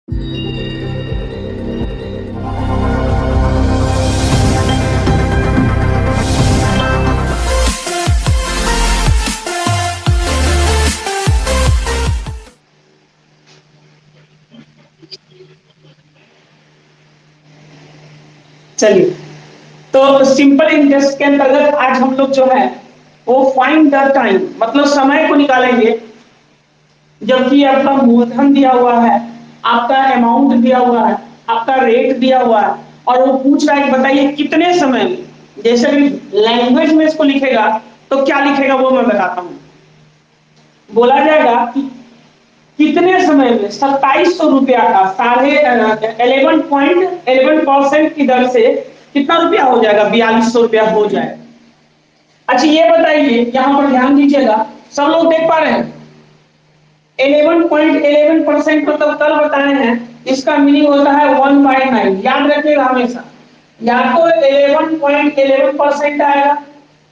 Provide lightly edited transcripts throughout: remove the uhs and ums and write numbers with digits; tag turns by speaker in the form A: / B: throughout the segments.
A: चलिए, तो simple interest के अंतर्गत आज हम लोग जो है वो फाइंड द टाइम मतलब समय को निकालेंगे, जबकि आपका मूलधन दिया हुआ है, आपका अमाउंट दिया हुआ है, आपका रेट दिया हुआ है, और वो पूछ रहा है कि बताइए कितने समय में। जैसे भी लैंग्वेज में इसको लिखेगा तो क्या लिखेगा वो मैं बताता हूं। बोला जाएगा कि कितने समय में 2700 रुपया का 11.11% की दर से कितना रुपया हो जाएगा, 4200 रुपया हो जाएगा। अच्छा ये बताइए, यहां पर ध्यान दीजिएगा, सब लोग देख पा रहे हैं 11.11% मतलब कल बताए हैं, इसका मीनिंग होता है 1/9। याद रखिएगा हमेशा, या तो 11.11% आएगा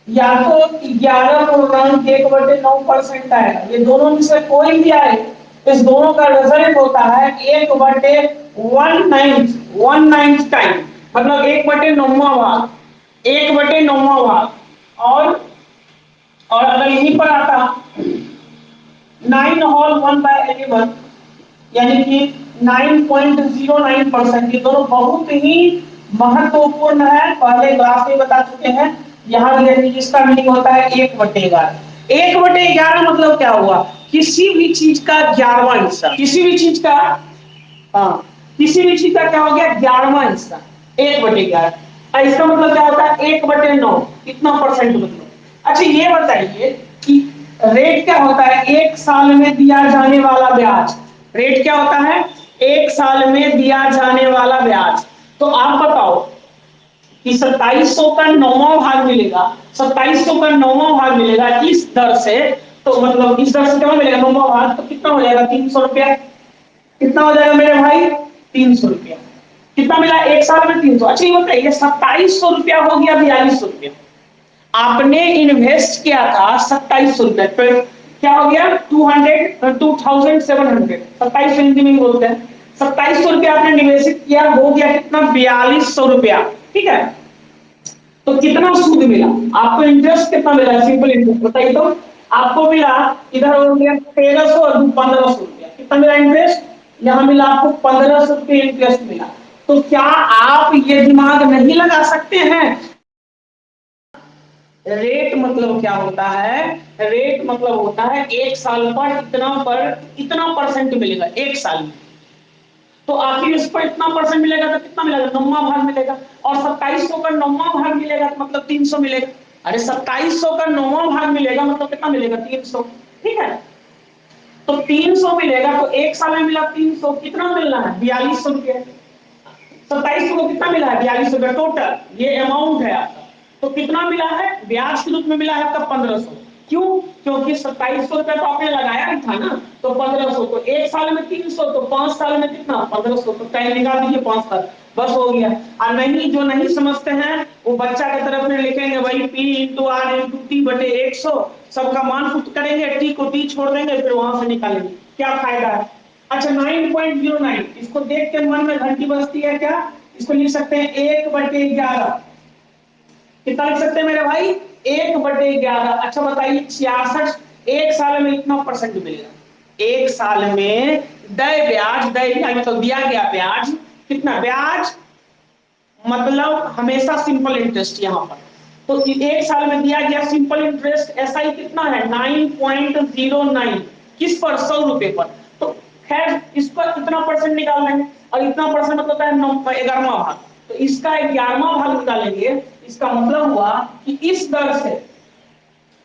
A: या तो 11.1/9% आएगा। ये दोनों में से कोई भी आए, इस दोनों का रिजल्ट होता है 1/19 टाइम, मतलब 1/9वां भाग, 1/9वां भाग। और अगर यहीं पर आता 9 होल 1/11 यानी कि 9.09%, ये दोनों बहुत ही महत्वपूर्ण है, पहले क्लास में बता चुके हैं। यहाँ इसका मीनिंग होता है 1/11। 1/11 मतलब क्या हुआ, किसी भी चीज का 11वां हिस्सा, किसी भी चीज का, हाँ, किसी भी चीज का क्या हो गया 11वां हिस्सा, 1/11। इसका मतलब क्या होता है 1/9, कितना परसेंट मतलब। अच्छा ये बताइए कि रेट क्या होता है, एक साल में दिया जाने वाला ब्याज। रेट क्या होता है, एक साल में दिया जाने वाला ब्याज। तो आप बताओ कि 2700 का 9वां भाग मिलेगा, 2700 का 9वां भाग मिलेगा इस दर से, तो मतलब इस दर से क्या मिलेगा 9वां भाग, तो कितना हो जाएगा 300 रुपया। कितना हो जाएगा मेरे भाई 300 रुपया। कितना मिला एक साल में 300। अच्छा ये बताइए 2700 रुपया हो गया 4200 रुपया, आपने इन्वेस्ट किया था 2700 रुपया, तो क्या हो गया 2700, 2700 हिंदी में ही बोलते हैं। 2700 रुपया आपने निवेशित किया, हो गया कितना 4200 रुपया, ठीक है। तो कितना सूद मिला आपको, इंटरेस्ट कितना मिला, सिंपल इंटरेस्ट बताइए। तो आपको मिला, इधर हो गया 1300 और 1500 रुपया, कितना मिला इंटरेस्ट, यहां मिला आपको 1500 रुपये इंटरेस्ट मिला। तो क्या आप ये दिमाग नहीं लगा सकते हैं, रेट मतलब क्या होता है, रेट मतलब होता है एक साल पर इतना परसेंट मिलेगा एक साल में। तो आखिर इस पर इतना परसेंट मिलेगा तो कितना मिलेगा, 9वां भाग मिलेगा। और 2700 का 9वां भाग मिलेगा तो मतलब 300 मिलेगा। अरे 2700 का 9वां भाग मिलेगा मतलब कितना मिलेगा 300, ठीक है। तो 300 मिलेगा, तो एक साल में मिला 300, कितना मिलना है 4200 रुपया। 2700 को कितना मिला है 4200 टोटल, ये अमाउंट है आपका। तो कितना मिला है ब्याज के रूप में मिला है आपका 1500। क्यों, क्योंकि 2700 रुपया तो आपने लगाया ही था ना, तो 1500, तो एक साल में 300, तो 5 साल में कितना 1500, तो टाइम निकाल दीजिए 5 साल, बस हो गया। और नहीं, जो नहीं समझते हैं वो बच्चा की तरफ में लिखेंगे भाई P into R into T बटे 100, सबका मान पुट करेंगे, टी को टी छोड़ देंगे, फिर वहां से निकालेंगे, क्या फायदा है। अच्छा 9.09, इसको देख के मन में घंटी बजती है क्या, इसको लिख सकते हैं 1/11। कितना लिख सकते हैं मेरे भाई 1/11। अच्छा बताइए 66, एक साल में इतना परसेंट मिलेगा, एक साल में दय ब्याज मतलब दिया गया ब्याज, कितना ब्याज मतलब हमेशा सिंपल इंटरेस्ट यहाँ पर। तो एक साल में दिया गया सिंपल इंटरेस्ट एसआई कितना है 9.09, किस पर 100 रुपए पर। तो खैर इस पर इतना परसेंट निकालना है, और इतना परसेंट मतलब होता है 11वां भाग, तो इसका 11वां भाग निकालेंगे। इसका मतलब हुआ कि इस दर से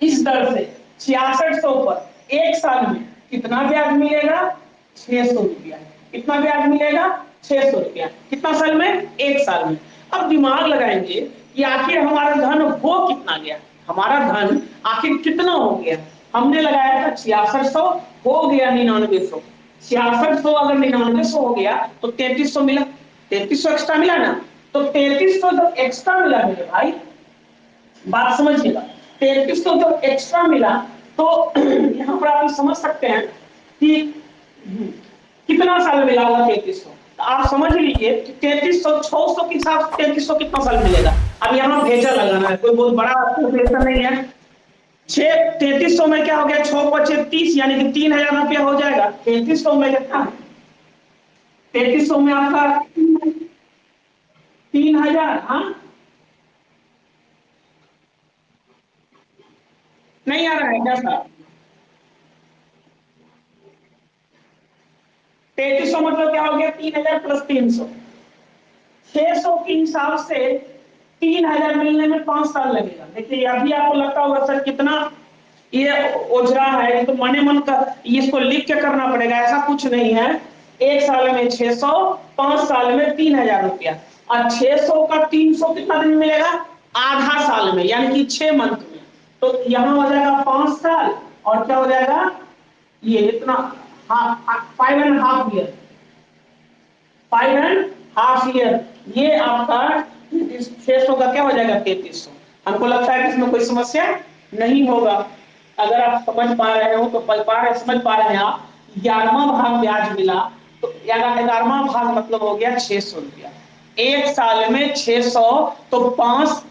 A: 6600 पर एक साल में कितना ब्याज मिलेगा 600 रुपया। कितना ब्याज मिलेगा 600 रुपया, कितना साल में एक साल में। अब दिमाग लगाएंगे कि आखिर हमारा धन हो कितना गया, हमारा धन आखिर कितना हो गया। हमने लगाया था 6600, हो गया 9900। 6600 अगर 9900 हो गया तो 3300 मिला, 3300 एक्स्ट्रा मिला ना। तो 3300 जब एक्स्ट्रा मिला मेरे भाई, बात समझिएगा, 3300 जब एक्स्ट्रा मिला तो यहां पर आप समझ सकते हैं कि कितना साल मिला होगा 3300? तो आप समझ लीजिए 3300 600 के हिसाब से 3300 कितना साल मिलेगा। अब यहाँ भेजा लगाना है, कोई बहुत बड़ा कैलकुलेशन नहीं है। 3300 में क्या हो गया, 6×5 = 30 यानी कि 3000 रुपया हो जाएगा। 3300 में कितना, 3300 में आपका 3000। हाँ नहीं आ रहा है क्या सर? 3300 मतलब क्या हो गया, 3000 + 300, 600 के हिसाब से 3000 मिलने में 5 साल लगेगा। देखिए अभी आपको लगता होगा सर कितना ये ओझरा है, तो मने मन का इसको लिख के करना पड़ेगा, ऐसा कुछ नहीं है। एक साल में 600, 5 साल में 3000 रुपया, और 600 का 300 कितना दिन मिलेगा, आधा साल में, यानी कि 6 मंथ में। तो यहाँ हो जाएगा 5 साल, और क्या हो जाएगा ये इतना, 5.5 ईयर, 5.5 ईयर। ये आपका 600 का क्या हो जाएगा, 3300। हमको लगता है कि इसमें कोई समस्या नहीं होगा। अगर आप समझ पा रहे हो तो समझ पा रहे हैं आप। 11वां भाग ब्याज मिला, तो 11वां भाग मतलब हो गया 600 रुपया। एक साल में 600, तो 5,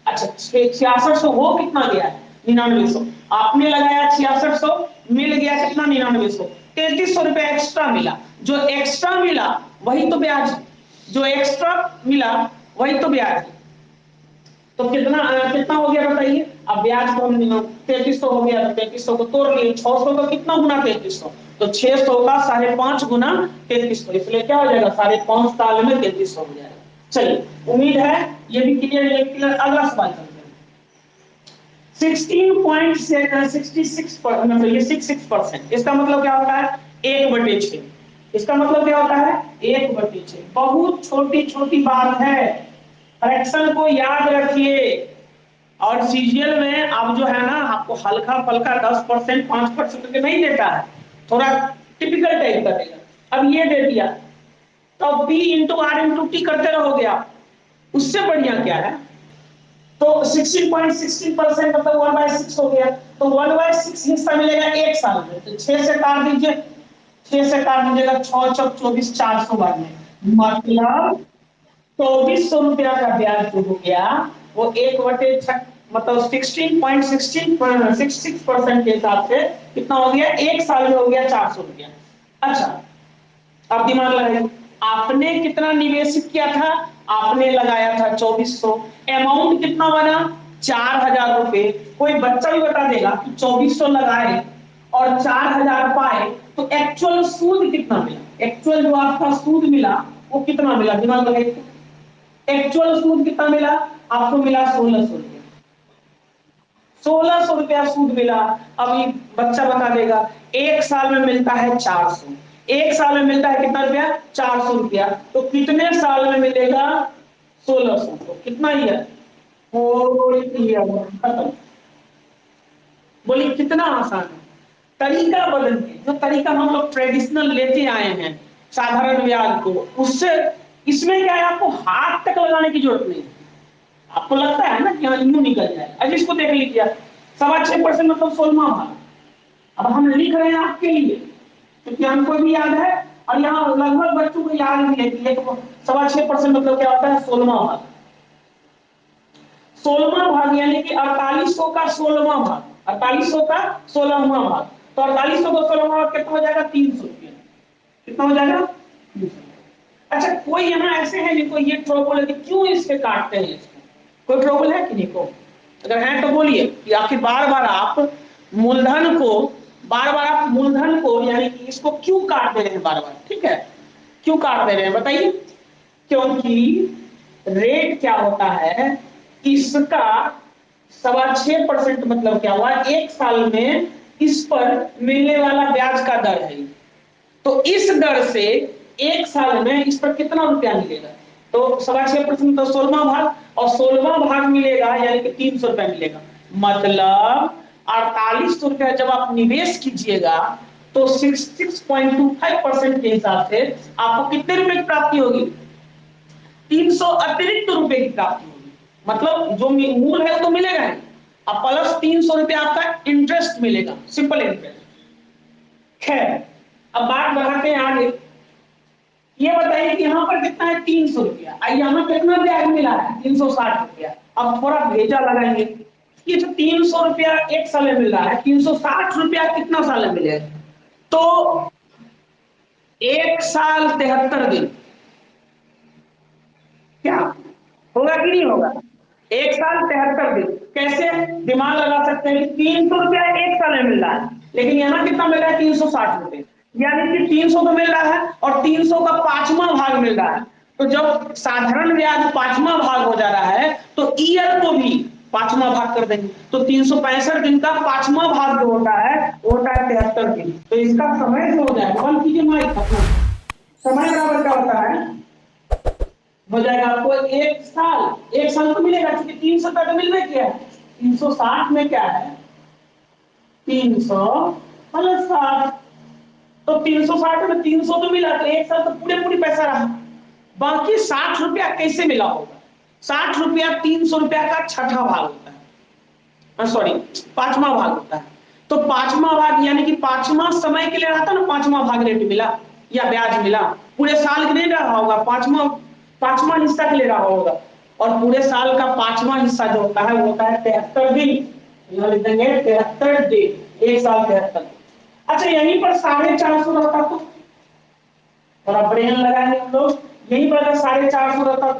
A: अच्छा 6600 हो कितना गया, 9900। आपने लगाया 6600, मिल गया कितना, 9900। 3300 रुपया एक्स्ट्रा मिला। जो एक्स्ट्रा मिला वही तो ब्याज है, जो एक्स्ट्रा मिला वही तो ब्याज है। तो कितना कितना हो गया बताइए। अब ब्याज को हम 3300 हो गया, 3300 को तोड़ लिए, 600 का कितना गुना 3300, तो 600 का 5.5 गुना 3300, इसलिए क्या हो जाएगा, 5.5 साल में 3300 हो जाएगा। चलिए उम्मीद है ये भी क्लियर, ये क्लियर। अगला सवाल चलते हैं। 16.66 मतलब ये 66%, इसका मतलब क्या होता है, 1/6। इसका मतलब क्या होता है, 1/6। बहुत छोटी छोटी बात है, फ्रैक्शन को याद रखिए। और सीजीएल में अब जो है ना, आपको हल्का फल्का 10%, 5% के नहीं देता है, थोड़ा टिपिकल टाइप का देगा। अब ये दे दिया, तो P × R × T करते रहोगे आप, उससे बढ़िया क्या है। तो 16.16% मतलब 1/6 हो गया, तो 1/6 हिस्सा मिलेगा एक साल में। तो 6 से काट दीजिए, 6 से काट दीजिएगा, 6 × 24 = 400 बनने, मतलब 2400 रुपया का ब्याज जो हो गया वो 1/6 मतलब 16.66% के हिसाब से कितना हो गया, एक साल में हो गया 400 रुपया। अच्छा अब दिमाग लगाइए, आपने कितना निवेशित किया था, आपने लगाया था 2400, अमाउंट कितना बना, 4000 रुपए। कोई बच्चा भी बता देगा कि 2400 लगाए और 4000 पाए, तो एक्चुअल सूद कितना मिला, एक्चुअल जो आपका सूद मिला वो कितना मिला, दिमाग लगाइए। एक्चुअल सूद कितना मिला, आपको मिला 1600 रुपया, 1600 रुपया सूद मिला। अभी बच्चा बता देगा एक साल में मिलता है 400, एक साल में मिलता है कितना रुपया, 400 रुपया, तो कितने साल में मिलेगा, 1600, तो कितना ईयर, 4 ईयर खत्म। बोलिए कितना आसान है, तरीका बदल के, जो तरीका हम लोग ट्रेडिशनल लेते आए हैं साधारण ब्याज को, उससे इसमें क्या है, आपको हाथ तक लगाने की जरूरत नहीं। आपको लगता है ना कि हाँ यूं निकल जाए, अब इसको देख लीजिए, 6.25% मतलब 16वां भाग। अब हम लिख रहे हैं आपके लिए क्योंकि हमको भी याद है, और यहाँ लगभग बच्चों को याद भी है कि 6.25% मतलब क्या होता है, 16वां भाग। 16वां भाग यानी कि 4800 का 16वां भाग, 4800 का 16वां भाग, तो 4800 का 16वां भाग कितना हो जाएगा, 300 रुपया। कितना हो जाएगा, 300। अच्छा कोई यहाँ ऐसे हैं जिनको ये ट्रबल है कि क्यों इसके काटते हैं इसको, कोई ट्रबल है कि नहीं को, अगर है तो बोलिए कि आखिर बार बार आप मूलधन को, बार बार आप मूलधन को यानी कि इसको क्यों काट दे रहे हैं बार बार, ठीक है, क्यों काट दे रहे हैं बताइए। क्योंकि रेट क्या होता है, इसका 6.25% मतलब क्या हुआ, एक साल में इस पर मिलने वाला ब्याज का दर है। तो इस दर से एक साल में इस पर कितना रुपया मिलेगा, तो 6.25% तो 16वां भाग, और 16वां भाग मिलेगा यानी कि 300 रुपया मिलेगा, मतलब 4800 रुपया जब आप निवेश कीजिएगा तो 6.25% के हिसाब से आपको कितने रुपए की प्राप्ति होगी, 300 अतिरिक्त रुपए की प्राप्ति होगी। मतलब जो मूल है तो मिलेगा ही, अब प्लस 300 रुपया आपका इंटरेस्ट मिलेगा, सिंपल इंटरेस्ट। खैर अब बात बढ़ाते हैं आगे। ये बताइए कि यहाँ पर कितना है 300 रुपया, यहाँ कितना ब्याज मिला है 360 रुपया। अब थोड़ा भेजा लगाएंगे कि 300 रुपया एक साल में मिल रहा है, 360 रुपया कितना साल में मिलेगा, तो एक साल 73 दिन, क्या होगा कि नहीं होगा, एक साल 73 दिन। कैसे दिमाग लगा सकते हैं कि 300 रुपया एक साल में मिल रहा है, लेकिन यहाँ कितना मिल रहा है 360 रुपये, यानी कि 300 तो मिल रहा है और 300 का पांचवा भाग मिल रहा है। तो जब साधारण ब्याज पांचवा भाग हो जा रहा है तो ईयर को भी पांचवा भाग कर देंगे, तो 365 दिन का पांचवा भाग जो होता है वो होता है 73 दिन। तो इसका समय जो हो जाएगा, वन कीजिए माइक अपना, समय बराबर क्या होता है, हो जाएगा आपको एक साल, एक साल तो मिलेगा क्योंकि 300 का तो मिल रहा क्या है, 360 में क्या है 300 प्लस 60, तो 360 में 300 तो मिला, तो एक साल तो पूरे पूरी पैसा रहा। बाकी 60 रुपया कैसे मिला होगा, 60 रुपया 300 रुपया का छठा भाग होता है, सॉरी पांचवा भाग होता है। तो पांचवा भाग यानी कि पांचवा समय के लिए रहा था ना, पांचवा भाग रेट मिला या ब्याज मिला, पूरे साल के लिए रहा होगा, पांचवा हिस्सा के लिए रहा होगा, और पूरे साल का पांचवा हिस्सा जो होता है वो होता है 73 दिन, यहाँ लिख देंगे 73 दिन, एक साल 73। अच्छा यहीं पर 450 रहता तो ब्रेन लगाएंगे हम लोग, यहीं पर अगर 450 रहता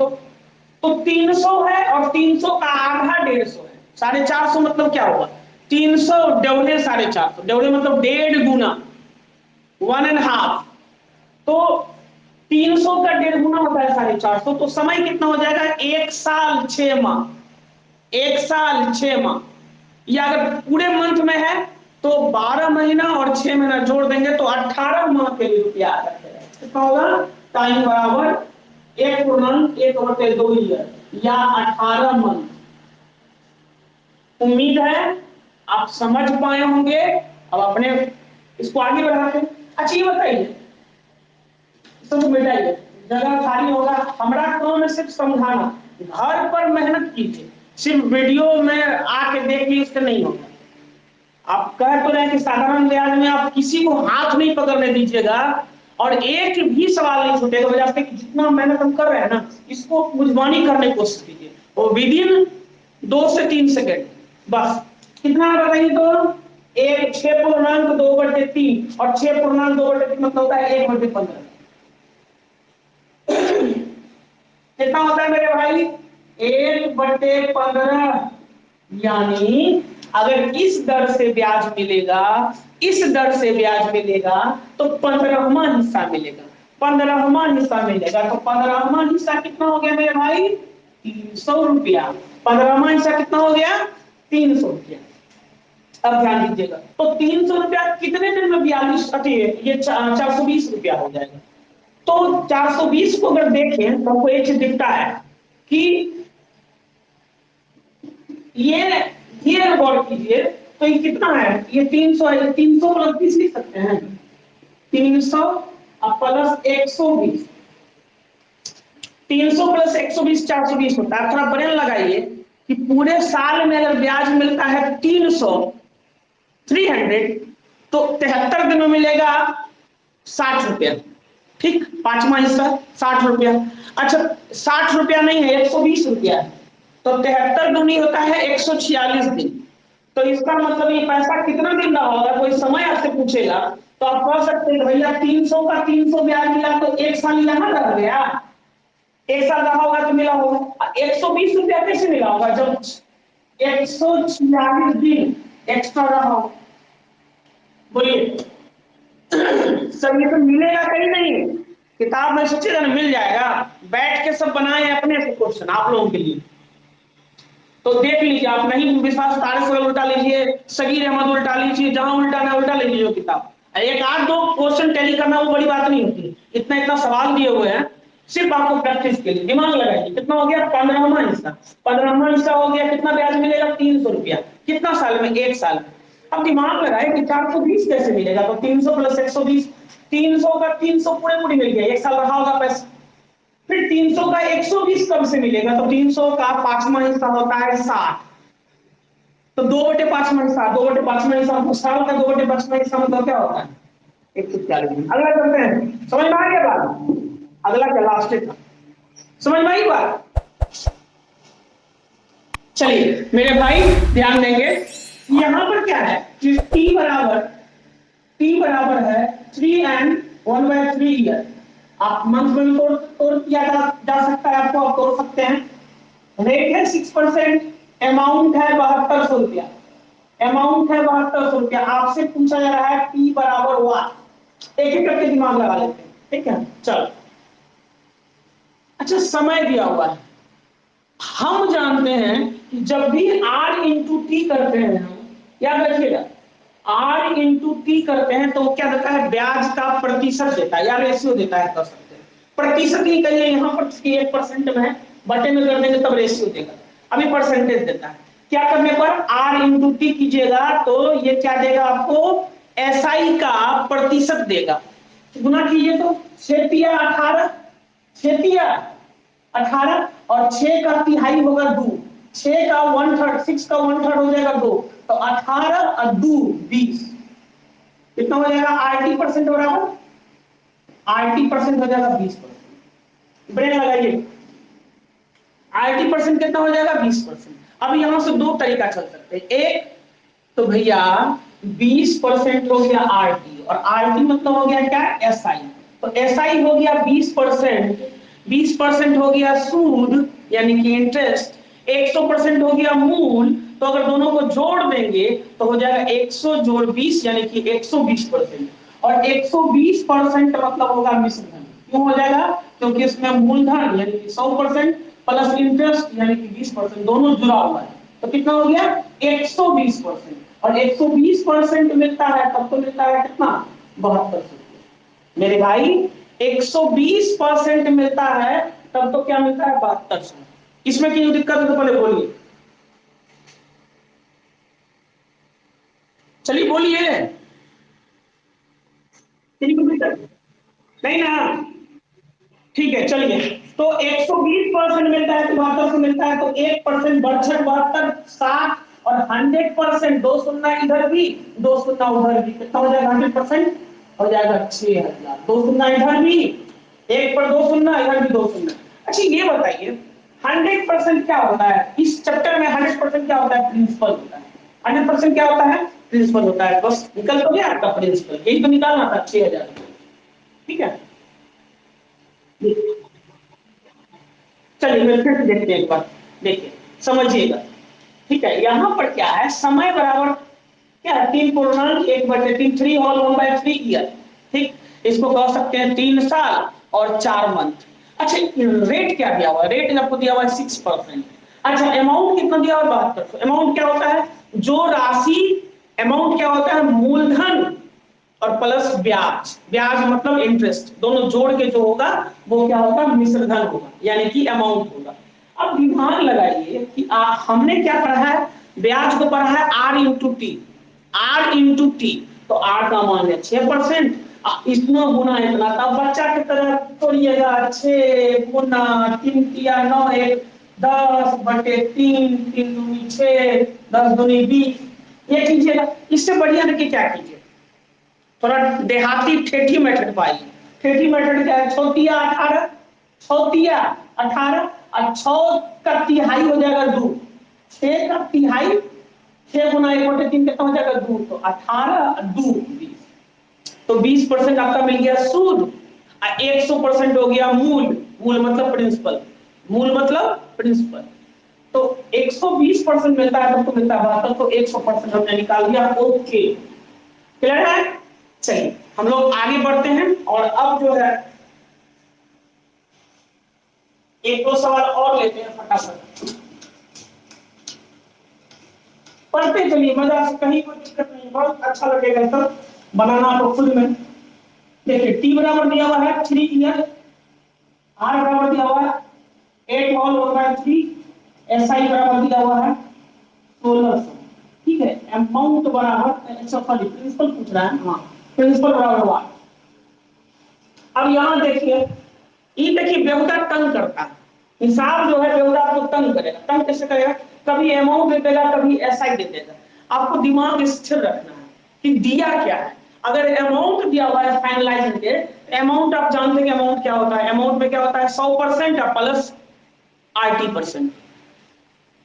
A: तो 300 है और 300 का आधा 150 है, 450 मतलब क्या होगा 300 डेवले 450, डेवले मतलब 1.5 गुना, 1.5, तो 300 का 1.5 गुना होता है 450, तो समय कितना हो जाएगा एक साल 6 माह, एक साल 6 माह, या अगर पूरे मंथ में है तो 12 महीना और 6 महीना जोड़ देंगे तो 18 माह के लिए रुपया आ जाएगा। कितना होगा, टाइम बराबर 1.1/2 ईयर या 18 मंथ। उम्मीद है आप समझ पाए होंगे। अब अपने इसको आगे बढ़ाते हैं। अच्छा ये बताइए, सब मिटाइए, जगह खाली होगा, हमारा काम है सिर्फ समझाना, घर पर मेहनत कीजिए, सिर्फ वीडियो में आके देखिए इससे नहीं होगा। आप कह तो रहे कि साधारण ब्याज में आप किसी को हाथ नहीं पकड़ने दीजिएगा और एक भी सवाल नहीं छूटेगा, वजह से कि जितना मेहनत हम कर रहे हैं ना इसको बुझवानी करने की कोशिश कीजिए, और विद इन 2 से 3 सेकेंड बस। कितना बताइए, तो एक 6.2/3 और 6.2/3 मतलब होता है 1/15, कितना होता है मेरे भाई 1/15, यानी अगर इस दर से ब्याज मिलेगा, इस दर से ब्याज मिलेगा तो 15वां हिस्सा मिलेगा, 15वां हिस्सा मिलेगा, तो 15वां हिस्सा कितना हो गया मेरे भाई 300 रुपया, 15वां हिस्सा कितना हो गया 300 रुपया। अब ध्यान दीजिएगा, तो 300 रुपया कितने दिन में 42 ये 420 रुपया हो जाएगा। तो 420 को अगर देखें तो हमको एक चीज दिखता है कि ये गौर कीजिए, तो ये कितना है, ये 300 है, 300 प्लस 20 लिख सकते हैं, 300 प्लस 120, 300 प्लस 120 420 होता है। थोड़ा ब्रेन लगाइए कि पूरे साल में अगर ब्याज मिलता है 300 तो 73 दिन में मिलेगा 60 रुपया, ठीक, पांचवा हिस्सा 60 रुपया। अच्छा 60 रुपया नहीं है 120 रुपया है, तो 73 दूनी होता है 146 दिन। तो इसका मतलब ये पैसा कितना दिन रहा होगा, कोई समय आपसे पूछेगा तो आप कह सकते हैं भैया 300 का 300 ब्याज मिला तो एक साल यहाँ रह गया, एक साल रहा होगा तो मिला होगा। 120 रुपया कैसे मिला होगा जब 146 दिन एक्स्ट्रा रहा होगा, बोलिए सब ये तो मिलेगा कहीं नहीं, किताब में सोचिएगा ना मिल जाएगा, बैठ के सब बनाए अपने से क्वेश्चन आप लोगों के लिए, तो देख लीजिए। आप नहीं विश्वास तारिक सवाल उल्टा लीजिए, सगीर अहमद उल्टा लीजिए, जहां उल्टा ना उल्टा ले लीजिए किताब, एक आध दो क्वेश्चन टैली करना वो बड़ी बात नहीं होती, इतना इतना सवाल दिए हुए हैं सिर्फ आपको प्रैक्टिस के लिए, दिमाग लगाइए। कितना हो गया 15वां हिस्सा, 15वां हिस्सा हो गया, कितना ब्याज मिलेगा 300 रुपया, कितना साल में, एक साल में। अब दिमाग लगाए कि 420 कैसे मिलेगा, तो 300 प्लस 120, 300 का 300 पूरे पूरी मिल गया, एक साल रहा होगा पैसा। फिर 300 का 120 कब से मिलेगा, तो 300 का पांचवा हिस्सा होता है 60, तो 2/5वां हिस्सा, 2/5वां हिस्सा तो साल का 2/5वां हिस्सा मतलब क्या होता है 140 दिन। अगला करते हैं, समझ में आ गया बात। अगला क्या लास्ट था, समझ में आई बात। चलिए मेरे भाई ध्यान देंगे, यहां पर क्या है कि टी बराबर है 3 and 1/3 ईयर। आप मंथ में तोड़ किया जा सकता है, आपको आप तोड़ सकते हैं। रेट है 6%, अमाउंट है 7200 रुपया, अमाउंट है 7200 रुपया। आपसे पूछा जा रहा है पी बराबर वाट, एक एक करके दिमाग लगा लेते हैं, ठीक है। चलो अच्छा, समय दिया हुआ है, हम जानते हैं कि जब भी r इंटू टी करते हैं हम, याद रखिएगा r इंटू टी करते हैं तो क्या देता है, ब्याज का प्रतिशत देता है या रेशियो देता है, कर सकते हैं प्रतिशत ही कहिए, यहाँ पर 1% में है, बटे में कर देंगे तब रेशियो देगा, अभी परसेंटेज देता है। क्या करने पर r इंटू टी कीजिएगा तो ये क्या देगा आपको, एसआई का प्रतिशत देगा। गुना कीजिए तो 6×18, 6×18 और 6 का तिहाई होगा 2, 6 का 1/3, 6 का 1/3 हो जाएगा 2, तो 18 और 2 20, कितना हो जाएगा, आरटी परसेंट बराबर, आरटी परसेंट हो जाएगा 20%। ब्रेन लगाइए, आरटी परसेंट कितना हो जाएगा 20%। अब यहां से दो तरीका चल सकते हैं, एक तो भैया 20% हो गया आरटी, और आरटी मतलब हो गया क्या, एसआई, तो एसआई हो गया 20%, 20% हो गया सूद यानी कि इंटरेस्ट, 100% हो गया मूल, तो अगर दोनों को जोड़ देंगे तो हो जाएगा 100 जोड़ 20 यानी कि 120%, और 120% मतलब होगा मिश्र धन। क्यों हो जाएगा, क्योंकि इसमें मूलधन यानी कि 100% प्लस इंटरेस्ट यानी कि 20% दोनों जुड़ा हुआ है, तो कितना हो गया 120%, और 120% मिलता है तब तो मिलता है कितना, 7200। मेरे भाई 120% मिलता है तब तो क्या मिलता है, 7200। इसमें क्यों दिक्कत है तो पहले बोलिए, चलिए बोलिए, नहीं ना, ठीक है चलिए। तो 120% मिलता है तो 7200 मिलता है, तो 1% बढ़कर 72, 60, और 100% दो सुन्ना इधर भी दो सुन्ना उधर भी, कितना हो जाएगा, 100% हो जाएगा 6000, दो सुन्ना इधर भी, एक पर दो सुन्ना इधर भी दो सुन्ना। अच्छा ये बताइए 100% क्या होता है इस चैप्टर में, 100% क्या होता है, प्रिंसिपल होता है, 100% क्या होता है, प्रिंसिपल होता है। बस निकल तो गया आपका प्रिंसिपल, यही तो निकालना था 6000, ठीक है। चलिए मैं फिर से देखते हैं एक बार, देखिए समझिएगा, ठीक है। यहाँ पर क्या है, समय बराबर क्या है, 3 पूर्णांक 1/3, 3 होल 1/3 ईयर, ठीक, इसको कह सकते हैं 3 साल और 4 मंथ। अच्छा रेट क्या दिया हुआ है, रेट आपको दिया हुआ है 6%। अच्छा अमाउंट कितना दिया हुआ है, 7200। अमाउंट क्या होता है, जो राशि, अमाउंट क्या होता है, मूलधन और प्लस ब्याज, ब्याज मतलब इंटरेस्ट, दोनों जोड़ के जो होगा वो क्या होगा, मिश्र धन होगा यानी कि अमाउंट होगा। अब दिमाग लगाइए कि हमने क्या पढ़ा है, ब्याज को पढ़ा है R into T, R into T, तो आर का मान है 6%, इतना गुना इतना, तब बच्चा की तरह तोड़िएगा, 6 गुना 3 × 9 1 10/3, 3 दूनी 6, 10 दूनी 20, ये कीजिएगा। इससे बढ़िया देखिए क्या कीजिए, थोड़ा देहाती ठेठी मेथड पाइए। ठेठी मेथड क्या है, छोटिया 18, छोटिया 18 और 6 का तिहाई हो जाएगा 2, 6 का तिहाई, 6 × 1/3 कितना हो जाएगा 2, तो 18 और 2 20, तो 20% आपका मिल गया सूद, और 100% हो गया मूल, मूल मतलब प्रिंसिपल, मूल मतलब प्रिंसिपल। तो 120% मिलता है तब तो मिलता है 72, तो 100% हमने निकाल दिया, ओके क्लियर है। चलिए हम लोग आगे बढ़ते हैं, और अब जो है एक दो सवाल और लेते हैं फटाफट, पढ़ते चलिए, मजा से कहीं कोई दिक्कत नहीं, बहुत अच्छा लगेगा सब बनाना तो खुद में। देखिए टी बराबर दिया हुआ है 3 ईयर, आर बराबर दिया हुआ है 8 होल 1/3, एसआई बराबर दिया हुआ है 1600, ठीक है। अमाउंट बराबर, सॉरी प्रिंसिपल पूछ रहा है, हाँ प्रिंसिपल बराबर हुआ। अब यहां देखिए, ये देखिए बेहुदा तंग करता है, हिसाब जो है बेहुदा आपको तंग करेगा, तंग कैसे करेगा, कभी अमाउंट दे देगा कभी एसआई दे देगा। आपको दिमाग स्थिर रखना है कि दिया क्या है, अगर अमाउंट दिया हुआ है फाइनलाइज डेट, अमाउंट आप जानते हैं अमाउंट क्या होता है, अमाउंट में क्या होता है 100% प्लस RT%।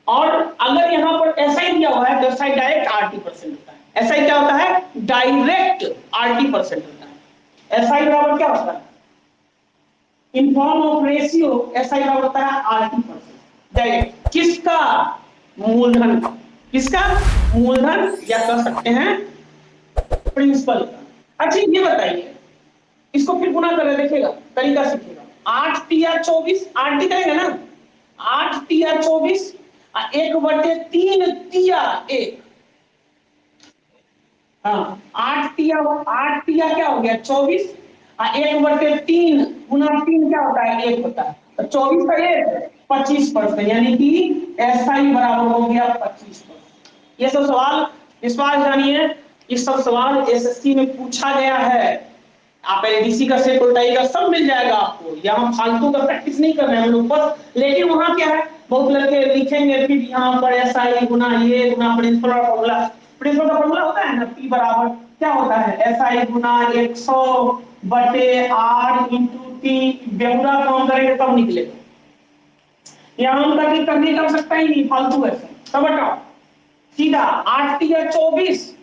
A: और अगर यहाँ पर SI दिया हुआ है तो SI डायरेक्ट RT% होता है। SI क्या होता है, डायरेक्ट RT% होता है। SI बराबर क्या होता है, in form of ratio SI बराबर होता है RT% डायरेक्ट। किसका, मूलधन का। किसका, मूलधन, या कह सकते हैं प्रिंसिपल का। अच्छा ये बताइए, इसको फिर गुना कर देखिएगा, तरीका सीखिएगा। 8 तिया 24, 8 टी करेंगे ना, 8 तिया 24 और 1/3 तिया 1। हाँ 8 तिया क्या हो गया 24 और 1/3 गुना 3 क्या होता है 1 होता है, तो 24 का 1 25%, यानी कि SI बराबर हो गया 25%। ये सब सवाल इस बार जानिए, इस सब सवाल SSC में पूछा गया है। आप एलडीसी का सेट उल्टाई का सब मिल जाएगा आपको, यहाँ फालतू का प्रैक्टिस नहीं कर रहे हैं हम लोग बस। लेकिन वहां क्या है, बहुत लड़के लिखेंगे फिर यहाँ पर SI गुना ये गुना प्रिंसिपल का फॉर्मूला। प्रिंसिपल का फॉर्मूला होता है ना, P बराबर क्या होता है SI गुना 100/R इंटू T। बेहुदा काम करेंगे तब निकलेगा, यहाँ हम करने कर सकता ही नहीं, फालतू है सब। बताओ सीधा 8 तिया 24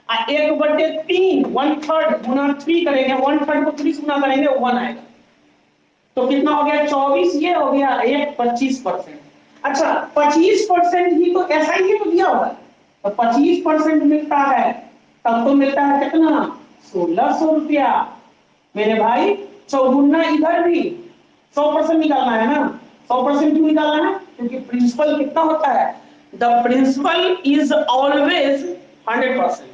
A: और 1/3 1/3 गुना 3 करेंगे, 1/3 को 3 गुना करेंगे 1 आएगा। तो कितना हो गया 24, ये हो गया 25%। अच्छा 25% ही तो SI ही तो दिया हुआ है, तो 25% मिलता है, तब तो मिलता है कितना 1600 रुपया। मेरे भाई चौगुना इधर भी 100% निकालना है ना। 100% क्यों निकालना है, क्योंकि प्रिंसिपल कितना होता है, द प्रिंसिपल इज ऑलवेज 100%।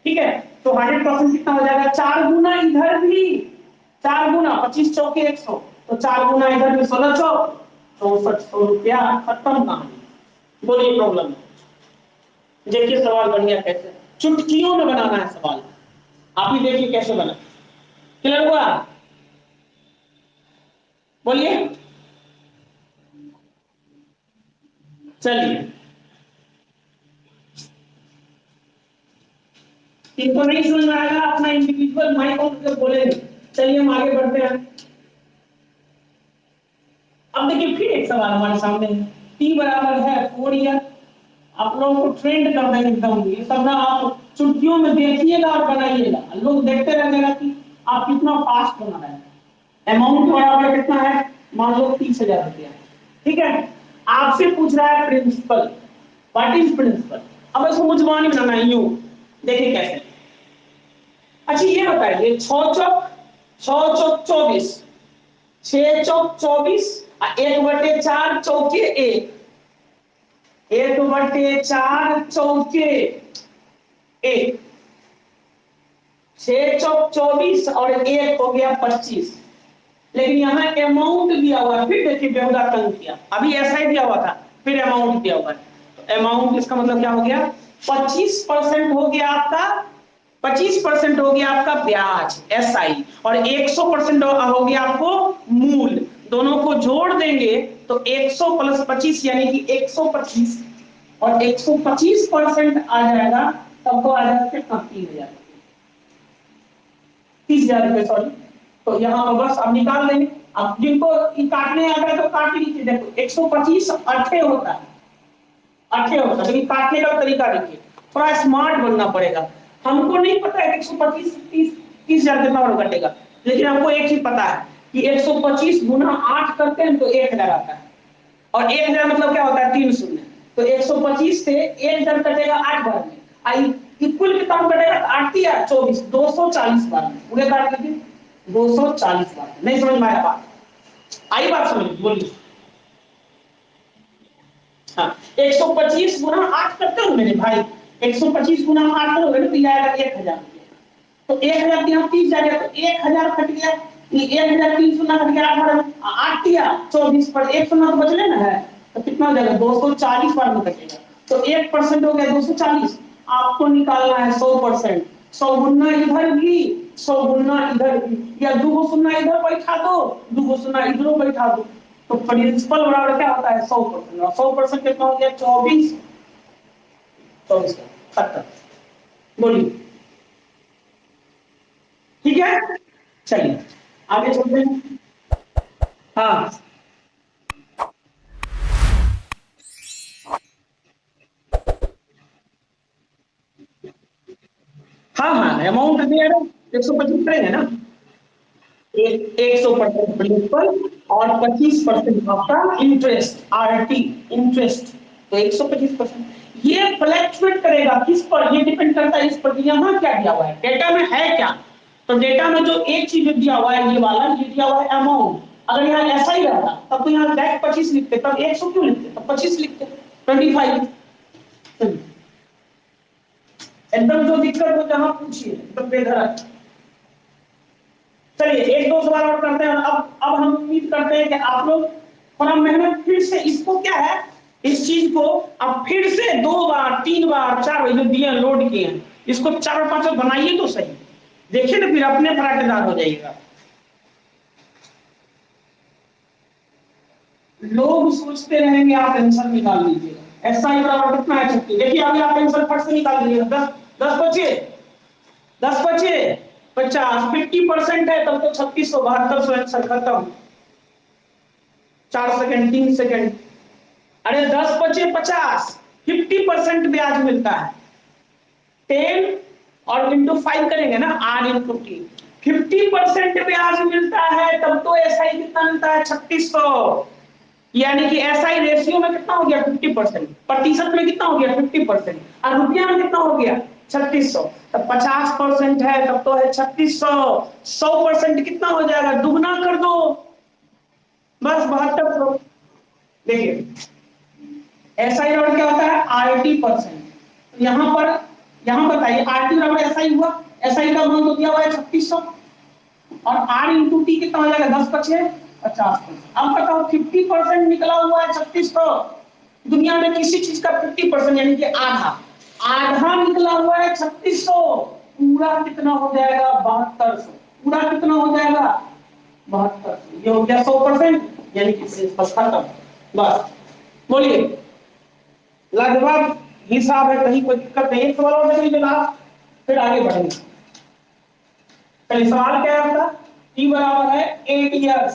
A: ठीक है, तो 100% कितना हो जाएगा, 4 गुना इधर भी, 4 गुना 25 चौके 100, तो 4 गुना इधर भी 16 चौक 6400 रुपया। खत्म कहानी। बोलिए प्रॉब्लम, देखिए सवाल बढ़िया कैसे, चुटकियों में बनाना है सवाल, आप ही देखिए कैसे बना। क्लियर हुआ, बोलिए। चलिए इनको नहीं समझ में आएगा, अपना इंडिविजुअल माइक ऑन करके बोलेंगे। चलिए हम आगे बढ़ते हैं। अब देखिए फिर एक सवाल हमारे सामने, T बराबर है 4 ईयर। आप लोगों को ट्रेंड कर देंगे एकदम, ये सब ना आप चुटकियों में देखिएगा और बनाइएगा, लोग देखते रहेंगे कि आप कितना फास्ट बना रहे हैं। अमाउंट बराबर कितना है, मान लो 30,000 रुपया। ठीक है, आपसे पूछ रहा है प्रिंसिपल, व्हाट इज प्रिंसिपल। अब इसको मुझमानी बनाना है यूं, देखिए कैसे। अच्छा ये बताइए 6 चौक 24, 6 चौक 24 और 1/4 चौके 1, 1/4 चौके 1, 6 चौक 24 और 1 हो गया 25। लेकिन यहाँ अमाउंट दिया हुआ है, फिर देखिए बेहुदा तंग किया, अभी SI दिया हुआ था फिर अमाउंट दिया हुआ है, तो अमाउंट इसका मतलब क्या हो गया 25% हो गया आपका, 25% हो गया आपका ब्याज SI, और 100% हो गया आपको मूल। दोनों को जोड़ देंगे तो 100 + 25 यानी कि 125, और 125% आ जाएगा, तब तो आ जाएगा कितना 3,000, 30,000 रुपए सॉरी। तो यहाँ पर बस अब निकाल देंगे। अब जिनको काटने आ गए तो काट लीजिए, देखो 125 अट्ठे होता है, अट्ठे होता है, लेकिन काटने का तरीका देखिए, थोड़ा स्मार्ट बनना पड़ेगा। हमको नहीं पता है 125 30,000 कितना और कटेगा, लेकिन हमको एक चीज पता है कि 125 गुना 8 करते हैं तो 1000 आता है, और 1000 मतलब क्या होता है 3 शून्य, तो 125 से 1000 कटेगा 8 बार में, आई इक्वल कितना कटेगा 8 या 24 240 बार में, पूरे काट लीजिए 240 बार। नहीं समझ में आया बात, आई बात समझ बोलिए। हाँ 125 गुना 8 करते हो मेरे भाई, 125 गुना 8 करोगे तो ये आएगा 1000 रुपया, तो 1000 यहाँ 30 जाएगा, तो 1000 कट गया, ये 1000 3 शून्य कट गया, 8 या 24 पर 1 शून्य तो बचले ना है, तो कितना हो जाएगा 240 बार में कटेगा, तो 1% हो गया 240। आपको निकालना है 100%, 100 गुना इधर भी 100 गुना इधर भी, या 2 शून्य इधर बैठा दो 2 शून्य इधर बैठा दो, तो प्रिंसिपल बराबर क्या होता है 100%, और 100% कितना हो गया 24, 24 खत्म। बोलिए ठीक है, चलिए आगे चलते हैं। हाँ हाँ हाँ, अमाउंट दिया है 125 करेंगे ना, 100% प्रिंसिपल और 25% आपका इंटरेस्ट, आरटी इंटरेस्ट, तो 125%। ये फ्लैक्चुएट करेगा किस पर, ये डिपेंड करता है इस पर कि यहाँ क्या दिया हुआ है, डेटा में है क्या। तो डेटा में जो एक चीज दिया हुआ है, ये वाला ये दिया हुआ है अमाउंट, अगर यहाँ ऐसा ही रहता तब तो यहाँ डायरेक्ट 25 लिखते, तब 100 क्यों लिखते, तब 25 लिखते, 25। एकदम जो दिक्कत हो जहां पूछिए, एकदम बेधड़क। चलिए एक दो सवाल और करते हैं। अब हम उम्मीद करते हैं कि आप लोग थोड़ा मेहनत फिर से, इसको क्या है, इस चीज को अब फिर से 2 बार 3 बार 4 बार जो दिए लोड किए हैं, इसको 4 और 5 बनाइए तो सही, देखिए ना फिर अपने फराटेदार हो जाइएगा। लोग सोचते रहेंगे आप आंसर निकाल लीजिएगा, ऐसा ही बराबर कितना है 36, देखिए अभी आप आंसर फट से निकाल लीजिएगा, 10 बचे, 50, 50% है तब तो 3672 आंसर खत्म, 4 सेकंड 3 सेकंड। अरे 10 बचे 50, 50% ब्याज मिलता है, 10 और इंटू 5 करेंगे ना, आर इंटू टी, 50% ब्याज मिलता है तब तो ऐसा ही कितना मिलता है 3600, यानी कि एसआई रेशियो में कितना हो गया 50%, प्रतिशत में कितना हो गया 50%, और रुपया में कितना हो गया 3600, तब 50% है तब तो है 3600, 100% कितना हो जाएगा, दुगना कर दो, बस 7200। देखिए एसआई बराबर क्या होता है आरटी परसेंट, यहाँ बताइए आरटी बराबर एसआई हुआ, एसआई का मान तो दिया हुआ है 3600, और आर इंटू टी कितना हो जाएगा 10 × 5 = 50%। अब बताओ 50% निकला हुआ है 3600, दुनिया में किसी चीज का 50% यानी कि आधा, आधा निकला हुआ है 3600, पूरा कितना हो जाएगा 7200, पूरा कितना हो जाएगा 7200, ये हो गया 100%, यानी कि बस खत्म, बस बोलिए, लगभग हिसाब है, कहीं कोई दिक्कत नहीं। एक सवाल और देख लीजिए लास्ट, फिर आगे बढ़ेंगे। चलिए सवाल क्या है आपका, टी बराबर है 8 इयर्स,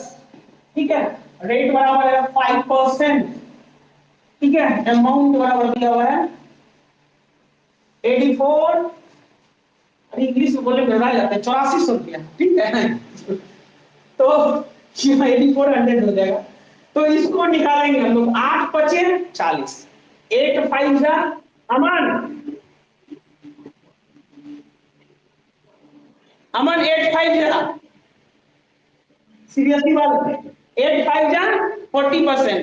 A: ठीक है, रेट बराबर है 5%, ठीक है, अमाउंट बराबर दिया हुआ है 84, अरे इंग्लिश में बोलने में जाता है 8400 रुपया, ठीक है तो 8400 हो जाएगा, तो इसको निकालेंगे हम लोग, 8 × 5 = 40, 8 × 5 = अमन, अमन 8 × 5 = सीरियसली बात, 8 × 5 = 40%,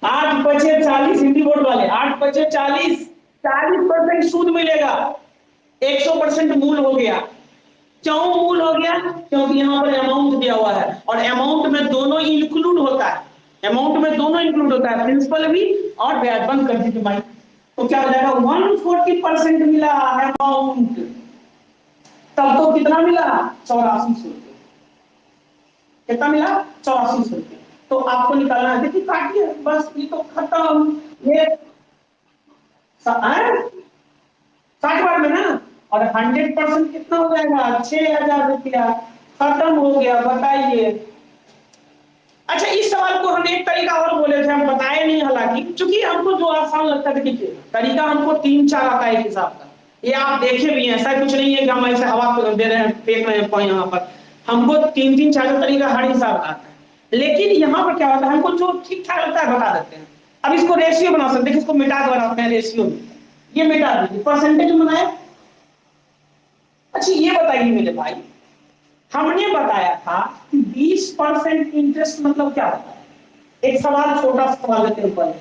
A: 8 × 5 = 40, हिंदी बोर्ड वाले 8 × 5 = 40, 40% सूद मिलेगा, 100% मूल हो गया, क्यों मूल हो गया, क्योंकि यहाँ पर अमाउंट दिया हुआ है, और अमाउंट में दोनों इंक्लूड होता है, अमाउंट में दोनों इंक्लूड होता है, प्रिंसिपल भी और ब्याज, बंद कर दीजिए भाई, तो क्या हो जाएगा 140% मिला अमाउंट, तब तो कितना मिला 8400, कितना मिला 8400, तो आपको निकालना है, देखिए काटिए बस, ये तो खत्म, ये 60 बार में ना, और 100% कितना हो जाएगा 6000 रुपया, खत्म हो गया, बताइए। अच्छा इस सवाल को हम एक तरीका और बोले थे, हम बताए नहीं, हालांकि क्योंकि हमको जो आसान लगता है, देखिए तरीका हमको 3 4 आता है एक हिसाब का, ये आप देखे भी हैं, ऐसा कुछ नहीं है कि हम ऐसे हवा को दे रहे हैं, फेंक रहे हैं यहाँ पर, हमको 3 3 4 तरीका हर हिसाब का आता है, लेकिन यहाँ पर क्या होता है, हमको जो ठीक ठाक लगता है बता देते हैं। अब इसको रेशियो बना सकते हैं, इसको मिटा के बनाते हैं रेशियो में, ये मिटा दीजिए, परसेंटेज में बनाए। अच्छा ये बताइए मेरे भाई, हमने बताया था कि 20% इंटरेस्ट मतलब क्या होता है, एक सवाल छोटा सा सवाल लेते हैं ऊपर,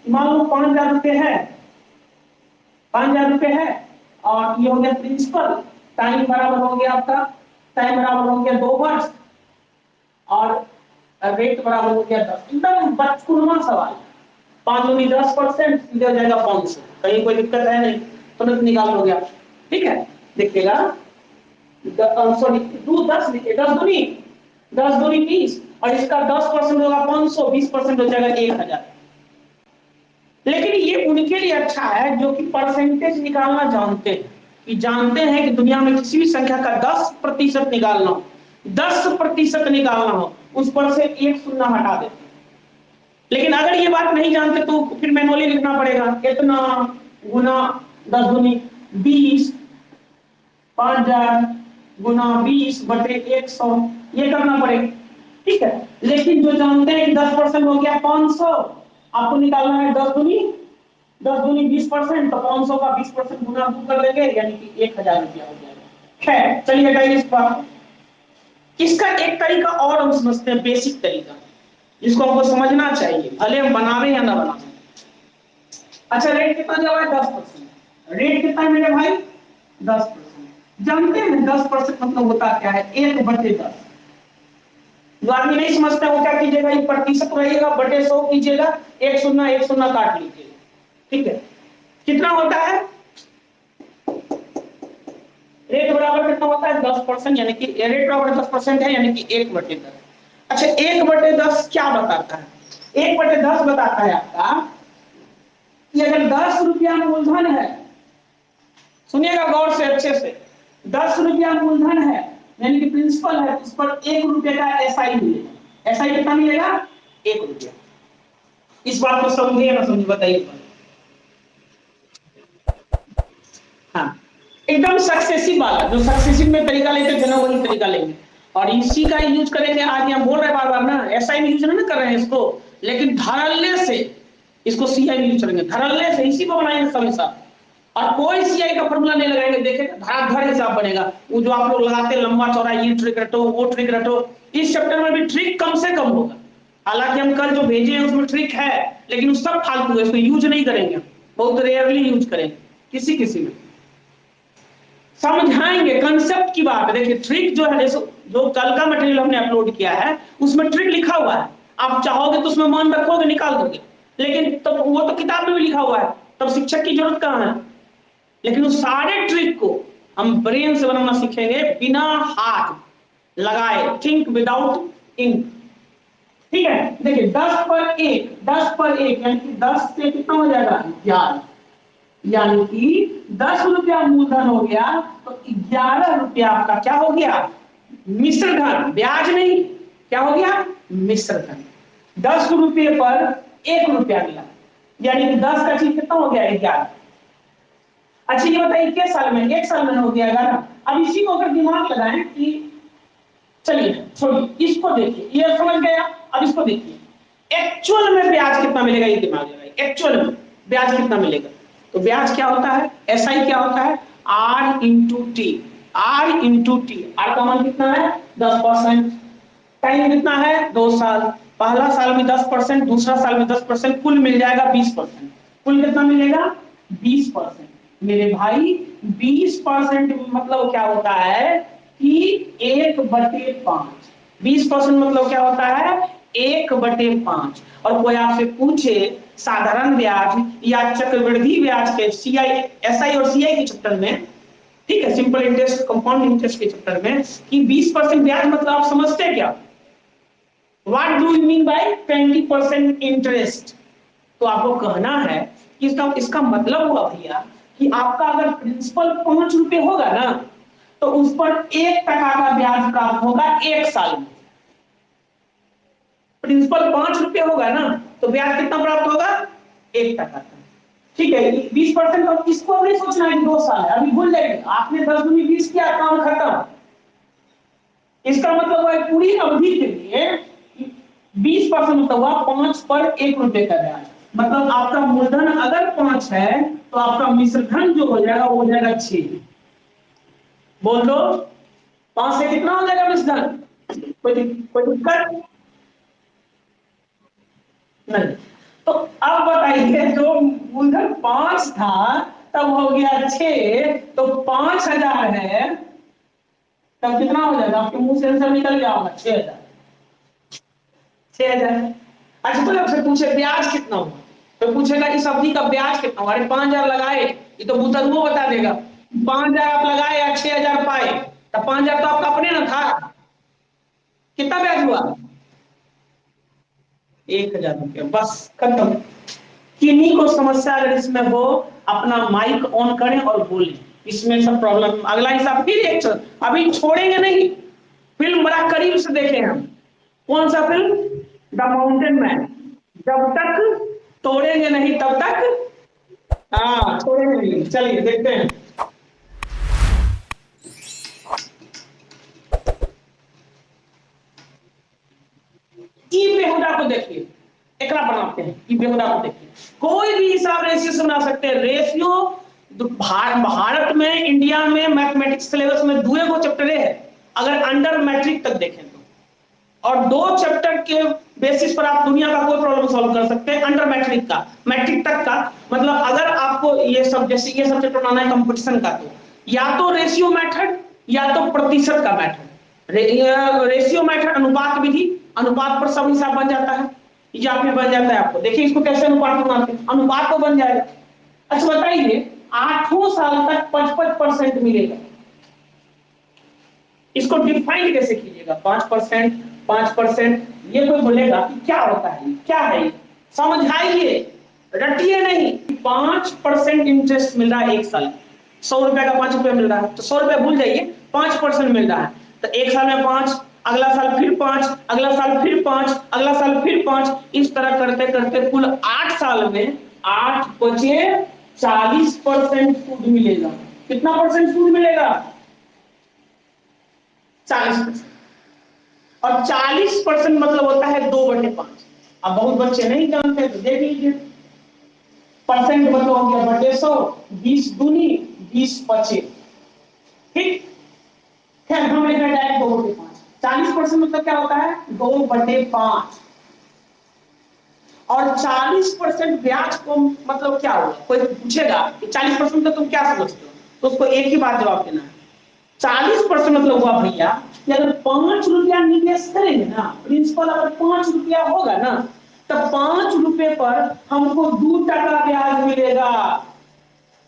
A: मान लो 5000 रुपये है, 5000 रुपये है, और ये हो गया प्रिंसिपल, टाइम बराबर हो गया आपका, टाइम बराबर हो गया 2 वर्ष, और रेट बराबर हो गया 10, एकदम बचकुनमा सवाल, 5×10% सीधे हो जाएगा 500, कहीं कोई दिक्कत है नहीं, तुरंत निकाल लोगे आप, ठीक है, देखिएगा, सॉरी 10 लिखिए, 10 दूनी 20, और इसका 10% होगा 500, 20% हो जाएगा 1000। लेकिन ये उनके लिए अच्छा है जो कि परसेंटेज निकालना जानते हैं, कि जानते हैं कि दुनिया में किसी भी संख्या का 10% निकालना हो, 10% निकालना हो, उस पर से एक शून्य हटा देते हैं। लेकिन अगर ये बात नहीं जानते तो फिर मैनुअली लिखना पड़ेगा, इतना गुना 10 दूनी 20, 5000 गुना 20 बटे 100, ये करना पड़ेगा। ठीक है, लेकिन जो जानते हैं कि 10% हो गया 500, आपको निकालना है 10 दूनी 20%, तो 500 का 20% गुना 2 कर देंगे, यानी कि 1000 रुपया हो जाएगा। खैर चलिए हटाइए इस बात। इसका एक तरीका और हम समझते हैं, बेसिक तरीका, जिसको हमको समझना चाहिए, भले हम बनावे या ना बनावे। अच्छा, रेट कितना दिया हुआ है? 10%। रेट कितना है मेरे भाई? 10%। जानते हैं 10% मतलब होता क्या है? 1/10। जो आदमी नहीं समझता वो क्या कीजिएगा, ये प्रतिशत रहेगा, बटे 100 कीजिएगा, एक शून्य काट लीजिएगा। ठीक है, कितना होता है? रेट बराबर कितना होता है? 10%, यानी कि रेट बराबर 10% है, यानी कि 1/10। अच्छा, 1/10 क्या बताता है? 1/10 बताता है आपका कि अगर 10 रुपया मूलधन है, सुनिएगा गौर से अच्छे से, 10 रुपया मूलधन है यानी कि प्रिंसिपल है, इस पर 1 रुपये का एसआई मिलेगा। एसआई कितना मिलेगा? 1 रुपया। इस बात को समझिए ना समझिए, बताइए। हाँ, एकदम सक्सेसिव वाला, जो सक्सेसिव में तरीका लेते थे ना वही तरीका लेंगे, और इसी का यूज करेंगे। आज हम बोल रहे हैं बार बार ना, एसआई में यूज नहीं कर रहे हैं इसको, लेकिन धड़ल्ले से इसको सीआई में यूज करेंगे, धड़ल्ले से इसी को बनाएंगे सब हिसाब। और कोई सीआई का फॉर्मूला नहीं लगाएंगे, देखेगा धड़ाधड़ हिसाब बनेगा। वो जो आप लोग लगाते हैं लंबा चौड़ा, ये ट्रिक रटो वो ट्रिक रटो, इस चैप्टर में भी ट्रिक कम से कम होगा। हालांकि हम कल जो भेजे हैं उसमें ट्रिक है, लेकिन उस सब फालतू है, इसको यूज नहीं करेंगे, बहुत रेयरली यूज करेंगे, किसी किसी में समझाएंगे। कंसेप्ट की बात है, देखिए ट्रिक जो है, जो कल का मटेरियल हमने अपलोड किया है उसमें ट्रिक लिखा हुआ है, आप चाहोगे तो उसमें मान रखोगे निकाल दोगे, लेकिन तो वो तो किताब में भी लिखा हुआ है, तब शिक्षक की जरूरत कहां है? लेकिन उस सारे ट्रिक को हम ब्रेन से बनाना सीखेंगे, बिना हाथ लगाए, थिंक विदाउट इंक। ठीक है, देखिए 10 पर 1, 10 पर 1 यानी कि 10 से कितना हो जाएगा? 11, यानी कि 10 रुपया मूलधन हो गया, तो 11 रुपया आपका क्या हो गया? मिश्र धन, ब्याज नहीं, क्या हो गया? मिश्र धन। 10 रुपये पर 1 रुपया मिला, यानी कि 10 का चीज कितना हो गया? 11। अच्छा ये बताइए किस साल में? 1 साल में हो गया ना। अब इसी को अगर दिमाग लगाएं कि, चलिए छोड़िए इसको, देखिए ये समझ गया, अब इसको देखिए एक्चुअल में ब्याज कितना मिलेगा, ये दिमाग लगाइए, एक्चुअल में ब्याज कितना मिलेगा। तो ब्याज क्या होता है? एसआई क्या होता है? R into T. R into T, R का मान कितना है? 10%। टाइम कितना है? 2 साल। पहला साल में 10%, दूसरा साल में 10%, कुल मिल जाएगा 20%। कुल कितना मिलेगा? 20%। मेरे भाई 20% मतलब क्या होता है कि 1/5। 20% मतलब क्या होता है? 1/5। और कोई आपसे पूछे साधारण ब्याज या चक्रवृद्धि ब्याज के सीआई, एसआई और सीआई के चैप्टर में, ठीक है, सिंपल इंटरेस्ट कंपाउंड इंटरेस्ट के चैप्टर में, कि 20% ब्याज मतलब आप समझते क्या? What do you mean by 20% interest? तो आपको कहना है कि इसका मतलब हुआ भैया कि आपका अगर प्रिंसिपल 5 रुपए होगा ना, तो उस पर 1% का ब्याज प्राप्त होगा 1 साल में। प्रिंसिपल 5 रुपए होगा ना, तो ब्याज कितना प्राप्त होगा? 1% का। ठीक है, 20%। और इसको नहीं सोचना है कि 2 साल है, अभी भूल जाइए, आपने 10 दूनी 20 किया, काम खत्म। इसका मतलब है पूरी अवधि के लिए 20% मतलब हुआ 5 पर 1 रुपए का ब्याज। मतलब आपका मूलधन अगर 5 है तो आपका मिश्रधन जो हो जाएगा वो हो जाएगा 6। बोल दो, 5 से कितना हो जाएगा मिश्रधन? कोई दिक्कत नहीं। तो अब बताइए, जो मूलधन 5 था तब हो गया 6, तो 5000 है, तब कितना हो जाएगा? आपके मुंह से आंसर निकल गया होगा 6000। 6000। अच्छा, तो आपसे पूछे ब्याज कितना हुआ, तो पूछेगा इस अवधि का ब्याज कितना हुआ? अरे 5000 लगाए, ये तो बुतरुओ बता देगा। 5000 आप लगाए या 6000 पाए, तो 5000 तो आपका अपने ना था। कितना ब्याज हुआ? 1000 रुपया, बस खत्म। किन्हीं को समस्या अगर इसमें हो, अपना माइक ऑन करें और बोलें। इसमें सब प्रॉब्लम। अगला हिसाब फिर एक अभी छोड़ेंगे नहीं, फिल्म बड़ा करीब से देखे हम। कौन सा फिल्म? The mountain man. जब तक तोड़ेंगे नहीं तब तक, हाँ छोड़ेंगे नहीं। चलिए देखते हैं। ई बेहुदा को देखिए, एकरा बनाते हैं। ई बेहुदा को देखिए, कोई भी हिसाब रेशियो से बना सकते हैं। रेशियो भारत में, इंडिया में मैथमेटिक्स सिलेबस में दुए को चैप्टर है अगर अंडर मैट्रिक तक देखें तो, और 2 चैप्टर के बेसिस पर आप दुनिया का कोई प्रॉब्लम सॉल्व कर सकते हैं अंडर मैट्रिक का, मैट्रिक तक का। मतलब अगर आपको ये सब, जैसे ये सब चैप्टर बनाना है कंपटीशन का, तो या तो रेशियो मेथड या तो प्रतिशत का मेथड। रेशियो मेथड अनुपात विधि, अनुपात पर सब हिसाब बन जाता है, या फिर बन जाता है आपको। देखिए इसको कैसे अनुपात बनाते हैं, अनुपात को बन जाएगा। अच्छा बताइए, 8 साल तक 55% मिलेगा, इसको डिफाइन कैसे कीजिएगा? 5%, 5%, ये कोई बोलेगा कि क्या होता है, क्या है, समझाइए, रटिए नहीं। 5% इंटरेस्ट मिल रहा है एक साल, 100 रुपए का 5 रुपया मिल रहा है, तो 100 रुपया भूल जाइए, 5% मिल रहा है, तो एक साल में 5, अगला साल फिर 5, अगला साल फिर 5, अगला साल फिर 5, इस तरह करते करते कुल 8 साल में 8 बचे 40% सूद मिलेगा। कितना परसेंट सूद मिलेगा? 40%। और 40% मतलब होता है 2/5। अब बहुत बच्चे नहीं जानते तो देख लीजिए, परसेंट मतलब हो गया बटे 100, 20 दूनी 20 बचे, ठीक। खैर हम लिख रहे हैं डायरेक्ट 2/5। 40% मतलब क्या होता है? 2/5। और 40% ब्याज को मतलब क्या होगा? कोई पूछेगा कि 40% तो तुम क्या समझते हो, तो उसको एक ही बात जवाब देना है। 40% मतलब हुआ भैया कि अगर 5 रुपया निवेश करेंगे ना, प्रिंसिपल अगर 5 रुपया होगा ना, तो 5 रुपए पर हमको 2 टका ब्याज मिलेगा।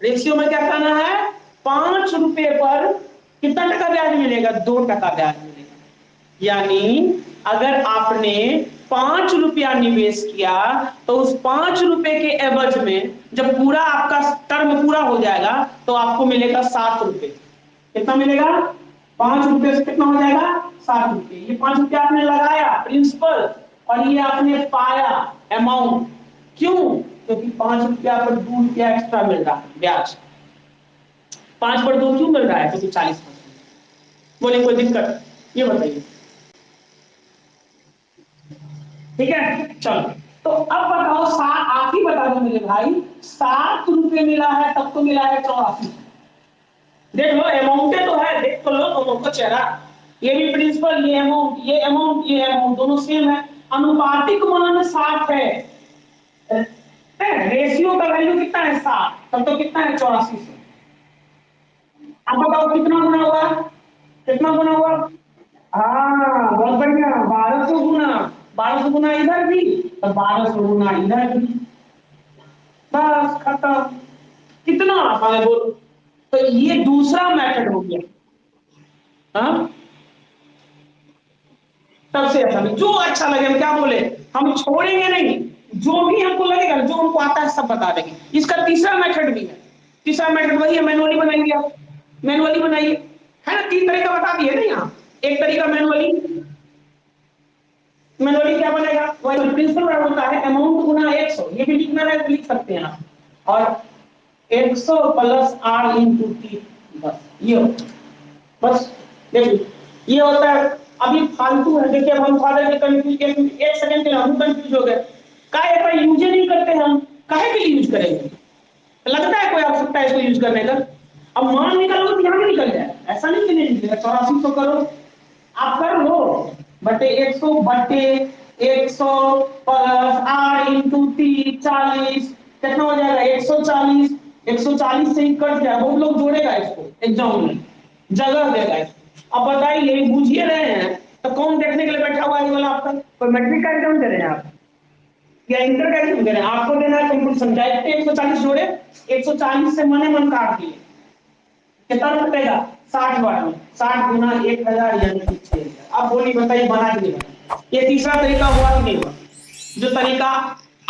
A: रेशियो में क्या कहना है? 5 रुपए पर कितना टका ब्याज मिलेगा? 2 टका ब्याज मिलेगा। यानी अगर आपने 5 रुपया निवेश किया, तो उस 5 रुपए के एवज में जब पूरा आपका टर्म पूरा हो जाएगा तो आपको मिलेगा 7 रुपए। कितना मिलेगा? 5 रुपए से कितना हो जाएगा? 7 रुपए। ये 5 रुपया आपने लगाया प्रिंसिपल, और ये आपने पाया अमाउंट। क्यों? क्योंकि 5 रुपया पर 2 रुपया एक्स्ट्रा मिल रहा है ब्याज। 5 पर 2 क्यों मिल रहा है? क्योंकि 40%। बोले कोई दिक्कत? ये बताइए, ठीक है। चलो, तो अब बताओ, आप ही बता दो मेरे भाई, 7 रुपए मिला है तब तो मिला है 84। देख लो, अमाउंट तो है, देख तो लो दोनों को चेहरा। ये भी प्रिंसिपल, ये अमाउंट, ये अमाउंट, ये अमाउंट, दोनों सेम है। अनुपातिक मान 60 है, रेशियो का वैल्यू कितना है? 60, तब तो कितना है? 84 से। अब बताओ कितना गुना हुआ? कितना गुना हुआ? हाँ बहुत बढ़िया, 1200 गुना। 1200 गुना इधर भी, तो 1200 गुना इधर भी, बस खत्म। कितना आसान है बोलो। तो ये दूसरा मेथड हो गया। हाँ, सबसे आसान, जो अच्छा लगे। हम क्या बोले, हम छोड़ेंगे नहीं, जो भी हमको लगेगा, जो हमको आता है सब बता देंगे। इसका तीसरा मेथड भी है। तीसरा मेथड वही है, मैनुअली बनाएंगे आप, मैनुअली बनाइए, है ना। 3 तरीका बता दिए ना यहाँ। एक तरीका मैनुअली, मैनुअली क्या बनेगा? वही प्रिंसिपल होता है अमाउंट गुना 100, ये भी लिखना है तो लिख सकते हैं आप, और 100 प्लस आर इंटू टी, बस ये होता है। बस देखिए, ये होता है। अभी फालतू है, देखिए अब हम फादर के कंफ्यूज, एक सेकंड के लिए हम कंफ्यूज हो गए, काहे पर यूज नहीं करते हम, काहे के लिए यूज करेंगे? लगता है कोई आवश्यकता है इसको यूज करने का? अब मान निकलोगे तो यहाँ भी निकल जाए, ऐसा नहीं कि नहीं निकलेगा। 8400 करो, आप कर लो, बटे 100 बटे 100 प्लस आर इंटू टी 40, कितना हो जाएगा? 140। 140 से ही कट जाए, बहुत लोग जोड़ेगा इसको एग्जाम में, जगह देगा इसको। अब बताइए, बुझिए रहे हैं तो कौन देखने के लिए बैठा हुआ है ये वाला आपका? कोई मैट्रिक का एग्जाम दे रहे हैं आप या इंटर का एग्जाम दे रहे हैं? आपको देना है कंपटीशन, डायरेक्ट 140 जोड़े, 140 से मने मन काट दिए, कितना कटेगा? 60 बार में 60 गुना 1000 यानी कि 6000। अब बोलिए, बताइए बना कि नहीं बना? ये तीसरा तरीका हुआ कि नहीं हुआ? जो तरीका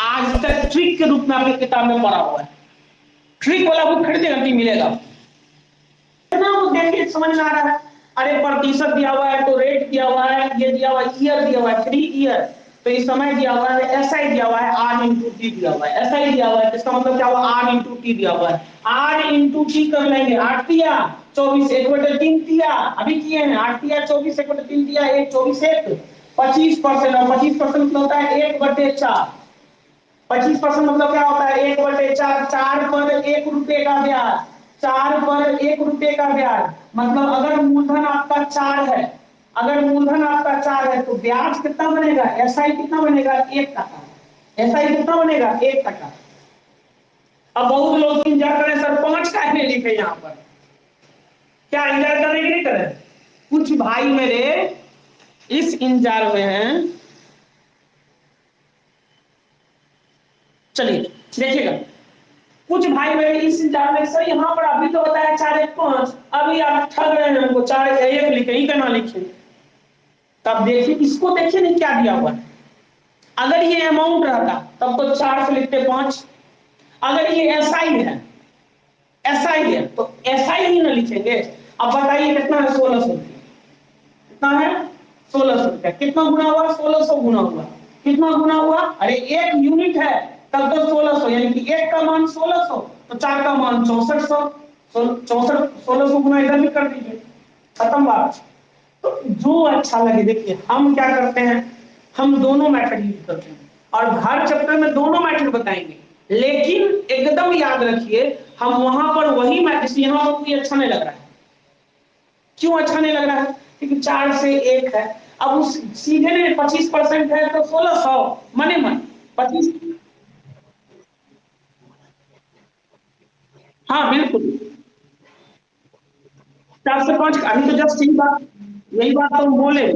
A: आज तक ट्रिक के रूप में आपकी किताब में पढ़ा हुआ है, ट्रिक वाला बुक खरीदेगा नहीं मिलेगा। देखिए समझ में आ रहा है। अरे प्रतिशत दिया हुआ है तो रेट दिया हुआ है, ये दिया हुआ है, ईयर दिया हुआ है 3 ईयर, तो इस समय दिया हुआ है, एसआई दिया हुआ है, आर इंटू टी दिया हुआ है, एसआई दिया हुआ है, इसका मतलब क्या हुआ, आर इंटू टी दिया हुआ है, आर इंटू टी कर लेंगे, 8 दिया 24 1/3 दिया, अभी किए हैं 8 दिया 24 1/3 दिया, 1 24 1 25%, और 25% मतलब होता है 1/4, 25% मतलब क्या होता है 1/4, 4 पर 1 रुपए का ब्याज, 4 पर 1 रुपए का ब्याज, मतलब अगर मूलधन आपका 4 है, अगर मूलधन आपका 4 है तो ब्याज कितना बनेगा, एसआई कितना बनेगा 1%, एसआई कितना बनेगा 1%। अब बहुत लोग इंतजार करें सर 5 का नहीं लिखे यहाँ पर, क्या इंतजार करने की नहीं करें, कुछ भाई मेरे इस इंतजार में हैं, चलिए देखिएगा, कुछ भाई मेरे इस इंतजार में सर यहाँ पर अभी तो बताया 4 1 5, अभी आप ठग रहे हैं हमको 4 1 लिखे ही करना लिखे, तब देखिए इसको देखिए नहीं क्या दिया हुआ है, अगर ये अमाउंट रहता तब तो 4 से लिखते 5, अगर ये एसआई है, एसआई है तो एसआई ही ना लिखेंगे। अब बताइए कितना है 1600 रुपया, कितना है 1600 रुपया, कितना गुना हुआ 1600 गुना हुआ, कितना गुना हुआ, अरे 1 यूनिट है तब तो 1600, यानी कि 1 का मान 1600 तो 4 का मान 6400, 64 1600 गुना इधर भी कर दीजिए, खत्म बात। तो जो अच्छा लगे, देखिए हम क्या करते हैं, हम दोनों मेथड यूज करते हैं और हर चैप्टर में दोनों मेथड बताएंगे, लेकिन एकदम याद रखिए हम वहां पर वही मेथड, यहाँ पर कोई अच्छा नहीं लग रहा है, क्यों अच्छा नहीं लग रहा है, क्योंकि 4 से 1 है, अब उस सीधे में 25% है तो 1600 मने मन 25, हाँ बिल्कुल 4 से 5, अभी तो जस्ट यही बात तो हम बोले,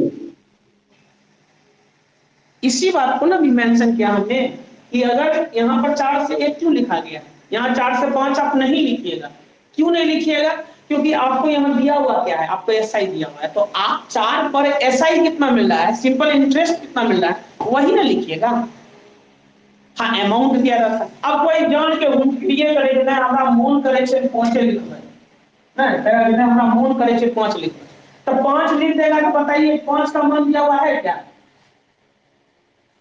A: इसी बात को ना भी मेंशन किया हमने कि अगर यहाँ पर 4 से 1 क्यों लिखा गया, यहाँ 4 से 5 आप नहीं लिखिएगा, क्यों नहीं लिखिएगा, क्योंकि आपको यहाँ दिया हुआ क्या है, आपको एसआई दिया हुआ है, तो आप 4 पर एसआई कितना मिल रहा है, सिंपल इंटरेस्ट कितना मिल रहा है वही ना लिखिएगा। हाँ अमाउंट दिया रहता है, अब कोई जान के लिए करे ना हमरा मोन करे छे पहुंचे लिखबै ना, तेरा बिना हमरा मोन करे छे 5 लिखबै, तो 5 लिख देगा तो बताइए 5 का मान दिया हुआ है क्या,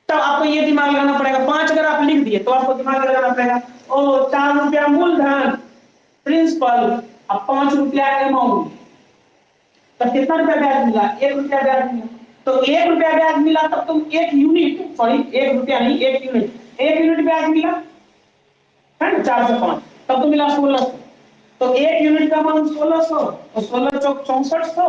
A: तब आपको ये दिमाग लगाना पड़ेगा, 5 अगर आप लिख दिए तो आपको दिमाग लगाना पड़ेगा, ओ 4 रुपया मूलधन प्रिंसिपल, अब 5 रुपया अमाउंट, तो कितना रुपया ब्याज मिला, 1 रुपया ब्याज मिला, तो 1 रुपया ब्याज मिला तब तुम 1 यूनिट, सॉरी 1 रुपया नहीं 1 यूनिट, 1 यूनिट ब्याज मिला है ना 4 से 5, तब तो मिला 1600, तो 1 यूनिट का मान 1600, तो 16 चौक 6400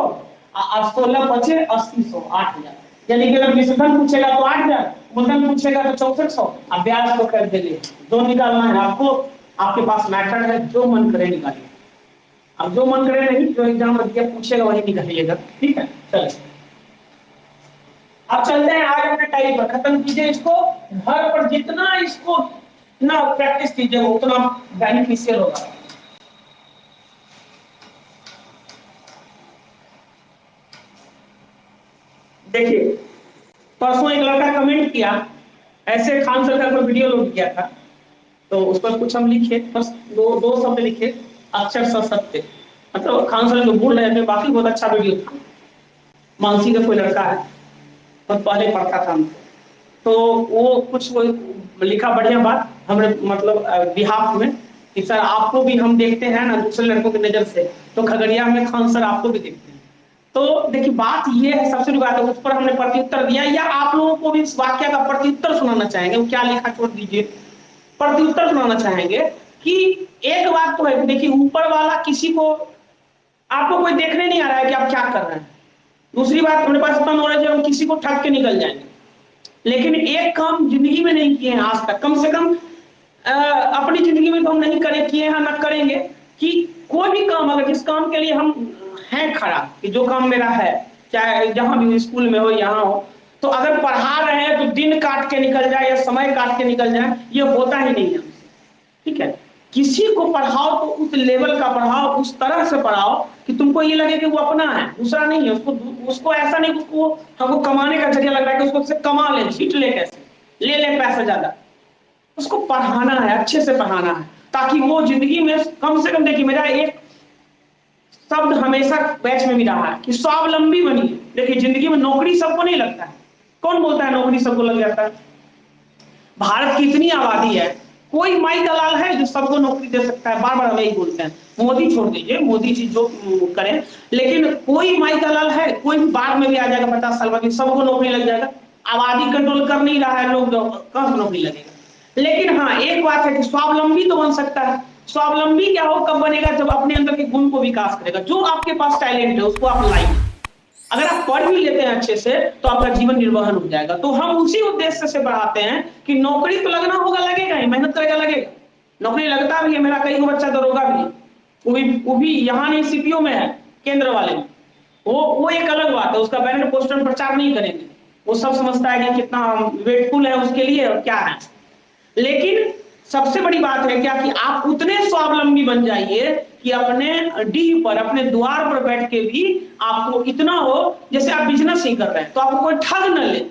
A: और 16 बचे 80 8000, यानी कि अगर विशुद्धन पूछेगा तो 8000, मूलधन पूछेगा तो 6400, अब ब्याज तो कर देंगे, जो निकालना है आपको, आपके पास मेथड है, जो मन करे निकालिए, अब जो मन करे नहीं, जो एग्जाम में दिया पूछेगा वही निकालिएगा, ठीक है चलिए। अब चलते हैं आगे अपने टाइप पर, खत्म कीजिए इसको, घर पर जितना इसको ना प्रैक्टिस कीजिए उतना बेनिफिशियल होगा। देखिए परसों एक लड़का कमेंट किया, ऐसे खान सर का कोई वीडियो लोड किया था, तो उस पर कुछ हम लिखे, बस दो शब्द लिखे, अक्षर सत्य, मतलब खान सर जो बोल रहे थे, बाकी बहुत अच्छा वीडियो था, मानसी का कोई लड़का है, बहुत पहले पढ़ता था हमको, तो वो कुछ वो लिखा बढ़िया बात हमने मतलब बिहाफ में कि सर आपको भी हम देखते हैं ना दूसरे लड़कों की नजर से, तो खगड़िया में खान सर आपको भी देखते हैं, तो देखिए बात ये है, सबसे बड़ी बात है, उस पर हमने प्रत्युत्तर दिया, या आप लोगों को भी इस वाक्य का प्रत्युत्तर सुनाना चाहेंगे, वो क्या लिखा छोड़ दीजिए, प्रत्युत्तर सुनाना चाहेंगे कि एक बात तो है, देखिए ऊपर वाला किसी को, आपको कोई देखने नहीं आ रहा है कि आप क्या कर रहे हैं, दूसरी बात हमारे पास इतना नॉलेज है हम किसी को ठग के निकल जाएंगे, लेकिन एक काम जिंदगी में नहीं किए हैं आज तक, कम से कम अपनी जिंदगी में तो हम नहीं करे किए हैं ना करेंगे, कि कोई भी काम अगर जिस काम के लिए हम हैं खड़ा कि जो काम मेरा है, चाहे जहां भी स्कूल में हो यहाँ हो, तो अगर पढ़ा रहे हैं तो दिन काट के निकल जाए या समय काट के निकल जाए, ये होता ही नहीं है, ठीक है, किसी को पढ़ाओ तो उस लेवल का पढ़ाओ, उस तरह से पढ़ाओ कि तुमको ये लगे कि वो अपना है दूसरा नहीं है, उसको उसको ऐसा नहीं उसको हमको कमाने का जरिया लग रहा है कि उसको कमा ले, जीत ले, कैसे ले ले पैसा ज्यादा, उसको पढ़ाना है, अच्छे से पढ़ाना है, ताकि वो जिंदगी में कम से कम, देखिए मेरा एक शब्द हमेशा बैच में भी रहा है कि स्वावलंबी बनिए। देखिए जिंदगी में नौकरी सबको नहीं लगता है। कौन बोलता है नौकरी सबको लग जाता है? भारत की इतनी आबादी है, कोई माई दलाल है जो सबको नौकरी दे सकता है? बार बार हम यही बोलते हैं, मोदी छोड़ दीजिए, मोदी जी जो करें, लेकिन कोई माई दलाल है? कोई भी बाद में भी आ जाएगा 50 साल बाद सबको नौकरी लग जाएगा? आबादी कंट्रोल कर नहीं रहा है लोग, कब नौकरी लगेगा? लेकिन हाँ एक बात है कि स्वावलंबी तो बन सकता है। स्वावलंबी क्या हो, कब बनेगा? जब अपने अंदर के गुण को विकास करेगा। जो आपके पास टैलेंट है उसको आप लाइए। अगर आप पढ़ भी लेते हैं अच्छे से तो आपका जीवन निर्वहन हो जाएगा। तो हम उसी उद्देश्य से बढ़ाते हैं कि नौकरी तो लगना होगा, लगेगा ही, मेहनत करेगा लगेगा। नौकरी लगता भी है, मेरा कई बच्चा दरोगा भी है, वो भी यहाँ नहीं सीपीओ में है, केंद्र वाले में। वो एक अलग बात है, उसका बैनर पोस्टर प्रचार नहीं करेंगे, वो सब समझता है कि कितना वेटफुल है उसके लिए और क्या है। लेकिन सबसे बड़ी बात है क्या कि आप उतने स्वावलंबी बन जाइए कि अपने डी पर, अपने द्वार पर बैठ के भी आपको इतना हो, जैसे आप बिजनेस ही कर रहे हैं तो आपको कोई ठग न ले।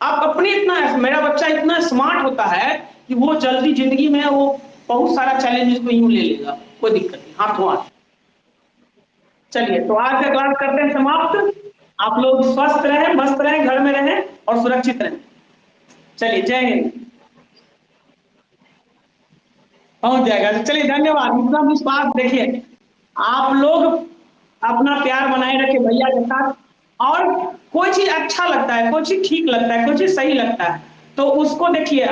A: आप अपने इतना, मेरा बच्चा इतना स्मार्ट होता है कि वो जल्दी जिंदगी में वो बहुत सारा चैलेंजेस को यूं ले लेगा, कोई दिक्कत नहीं, हाथों हाथ। चलिए तो आज का क्लास करते हैं समाप्त। आप लोग स्वस्थ रहें, मस्त रहें, घर में रहें और सुरक्षित रहें। चलिए जय हिंद। पहुंच जाएगा। तो चलिए धन्यवाद। इतना विश्वास, देखिए आप लोग अपना प्यार बनाए रखे भैया के साथ। और कोई चीज अच्छा लगता है, कोई चीज ठीक लगता है, कोई चीज सही लगता है तो उसको देखिए,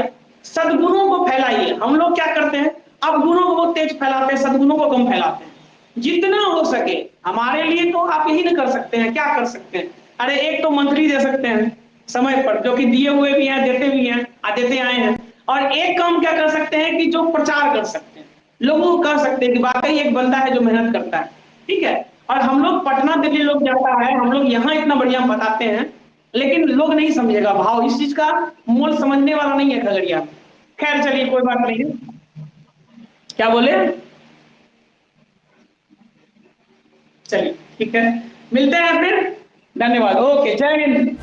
A: सद्गुणों को फैलाइए। हम लोग क्या करते हैं, अब गुणों को बहुत तेज फैलाते हैं, सद्गुणों को कम फैलाते हैं। जितना हो सके हमारे लिए तो आप यही ना कर सकते हैं, क्या कर सकते हैं? अरे एक तो मंत्री दे सकते हैं समय पर, जो कि दिए हुए भी हैं, देते भी हैं, देते आए हैं। और एक काम क्या कर सकते हैं कि जो प्रचार कर सकते हैं, लोगों को कर सकते हैं कि वाकई एक बंदा है जो मेहनत करता है। ठीक है। और हम लोग पटना दिल्ली लोग जाता है, हम लोग यहाँ इतना बढ़िया बताते हैं, लेकिन लोग नहीं समझेगा भाव, इस चीज का मोल समझने वाला नहीं है खगड़िया में। खैर चलिए कोई बात नहीं है। क्या बोले? चलिए ठीक है, मिलते हैं फिर। धन्यवाद, ओके, जय हिंद।